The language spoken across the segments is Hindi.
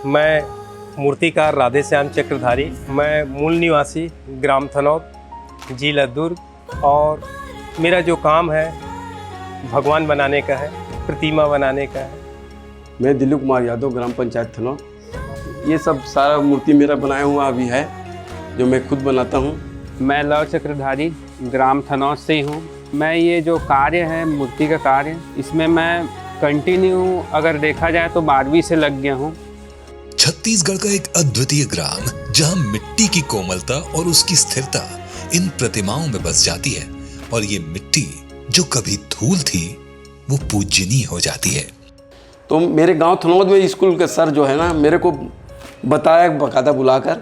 मैं मूर्तिकार राधेश्याम चक्रधारी, मैं मूल निवासी ग्राम थनौत, जिला दुर्ग, और मेरा जो काम है भगवान बनाने का है, प्रतिमा बनाने का है। मैं दिलीप कुमार यादव, ग्राम पंचायत थनौत। ये सब सारा मूर्ति मेरा बनाया हुआ अभी है, जो मैं खुद बनाता हूँ। मैं लव चक्रधारी, ग्राम थनौत से ही हूँ। मैं ये जो कार्य है, मूर्ति का कार्य, इसमें मैं कंटिन्यू अगर देखा जाए तो 12वीं से लग गया हूँ। छत्तीसगढ़ का एक अद्वितीय ग्राम, जहां मिट्टी की कोमलता और उसकी स्थिरता इन प्रतिमाओं में बस जाती है, और ये मिट्टी जो कभी धूल थी वो पूजनीय हो जाती है। तो मेरे गांव थनौत में स्कूल के सर जो है ना, मेरे को बताया बकायदा बुलाकर,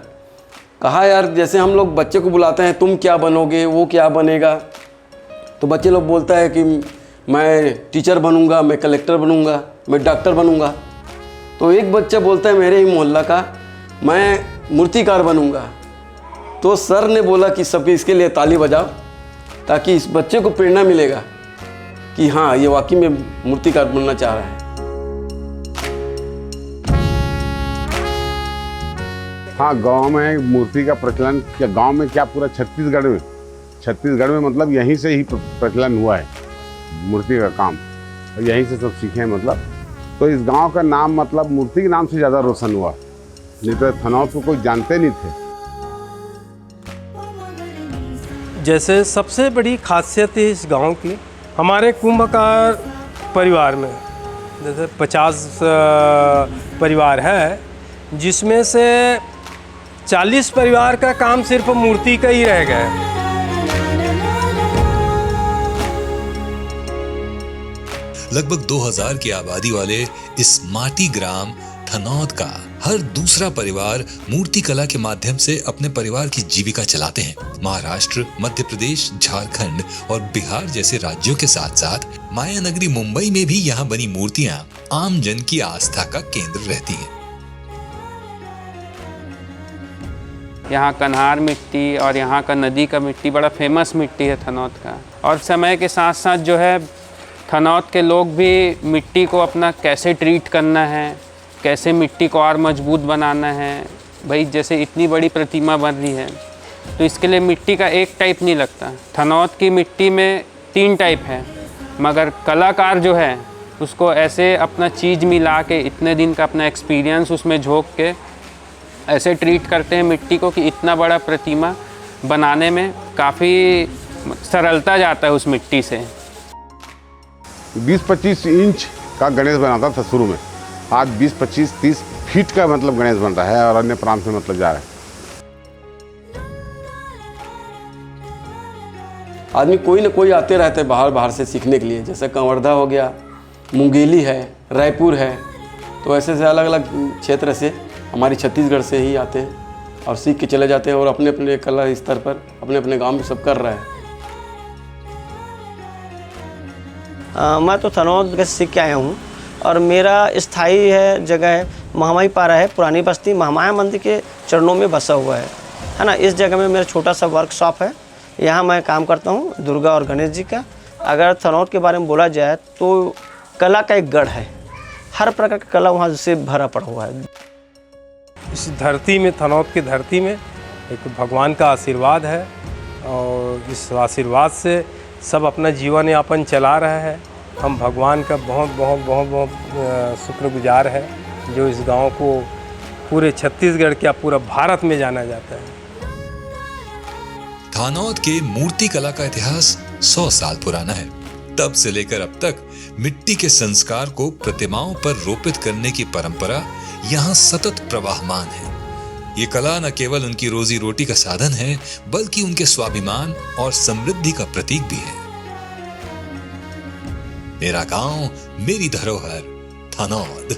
कहा यार जैसे हम लोग बच्चे को बुलाते हैं, तुम क्या बनोगे, वो क्या बनेगा, तो बच्चे लोग बोलता है कि मैं टीचर बनूंगा, मैं कलेक्टर बनूंगा, मैं डॉक्टर बनूंगा। तो एक बच्चा बोलता है मेरे ही मोहल्ला का, मैं मूर्तिकार बनूंगा। तो सर ने बोला कि सबके इसके लिए ताली बजाओ, ताकि इस बच्चे को प्रेरणा मिलेगा कि हाँ, ये वाकई में मूर्तिकार बनना चाह रहा है। हाँ, गांव में मूर्ति का प्रचलन, क्या गांव में क्या पूरा छत्तीसगढ़ में मतलब यहीं से ही प्रचलन हुआ है मूर्ति का काम, और यहीं से सब सीखे हैं। मतलब तो इस गांव का नाम मतलब मूर्ति के नाम से ज़्यादा रोशन हुआ, नहीं तो थनौत को कोई जानते नहीं थे। जैसे सबसे बड़ी खासियत है इस गांव की, हमारे कुंभकार परिवार में जैसे 50 परिवार है, जिसमें से 40 परिवार का काम सिर्फ मूर्ति का ही रह गया है। लगभग 2000 की आबादी वाले इस माटी ग्राम थनौत का हर दूसरा परिवार मूर्ति कला के माध्यम से अपने परिवार की जीविका चलाते हैं। महाराष्ट्र, मध्य प्रदेश, झारखंड और बिहार जैसे राज्यों के साथ साथ माया नगरी मुंबई में भी यहाँ बनी मूर्तियाँ आम जन की आस्था का केंद्र रहती हैं। यहाँ कन्हार मिट्टी और यहाँ का नदी का मिट्टी बड़ा फेमस मिट्टी है थनौत का। और समय के साथ साथ जो है थनौत के लोग भी मिट्टी को अपना कैसे ट्रीट करना है, कैसे मिट्टी को और मजबूत बनाना है। भाई जैसे इतनी बड़ी प्रतिमा बन रही है, तो इसके लिए मिट्टी का एक टाइप नहीं लगता। थनौत की मिट्टी में 3 टाइप है, मगर कलाकार जो है उसको ऐसे अपना चीज़ मिला के, इतने दिन का अपना एक्सपीरियंस उसमें झोंक के ऐसे ट्रीट करते हैं मिट्टी को कि इतना बड़ा प्रतिमा बनाने में काफ़ी सरलता जाता है उस मिट्टी से। 20-25 इंच का गणेश बनाता था शुरू में, आज 20-25-30 फीट का मतलब गणेश बन रहा है, और अन्य प्रांत में मतलब जा रहा है। आदमी कोई ना कोई आते रहते हैं बाहर से सीखने के लिए। जैसे कंवर्धा हो गया, मुंगेली है, रायपुर है, तो ऐसे से अलग अलग क्षेत्र से हमारी छत्तीसगढ़ से ही आते हैं और सीख के चले जाते हैं, और अपने अपने कला स्तर पर अपने अपने गांव में सब कर रहे हैं। मैं तो थनौत से सीख के आया हूँ, और मेरा स्थायी है जगह है महामाई पारा है, पुरानी बस्ती महामाया मंदिर के चरणों में बसा हुआ है ना। इस जगह में मेरा छोटा सा वर्कशॉप है, यहाँ मैं काम करता हूँ दुर्गा और गणेश जी का। अगर थनौत के बारे में बोला जाए तो कला का एक गढ़ है, हर प्रकार की कला वहाँ से भरा पड़ा हुआ है। इस धरती में, थनौत की धरती में एक भगवान का आशीर्वाद है, और इस आशीर्वाद से सब अपना जीवन यापन चला रहा है। हम भगवान का बहुत बहुत बहुत बहुत शुक्रगुजार है, जो इस गांव को पूरे छत्तीसगढ़ क्या पूरा भारत में जाना जाता है। थनौत के मूर्ति कला का इतिहास 100 साल पुराना है। तब से लेकर अब तक मिट्टी के संस्कार को प्रतिमाओं पर रोपित करने की परंपरा यहाँ सतत प्रवाहमान है। ये कला न केवल उनकी रोजी रोटी का साधन है, बल्कि उनके स्वाभिमान और समृद्धि का प्रतीक भी है। मेरा गांव, मेरी धरोहर, थनौत।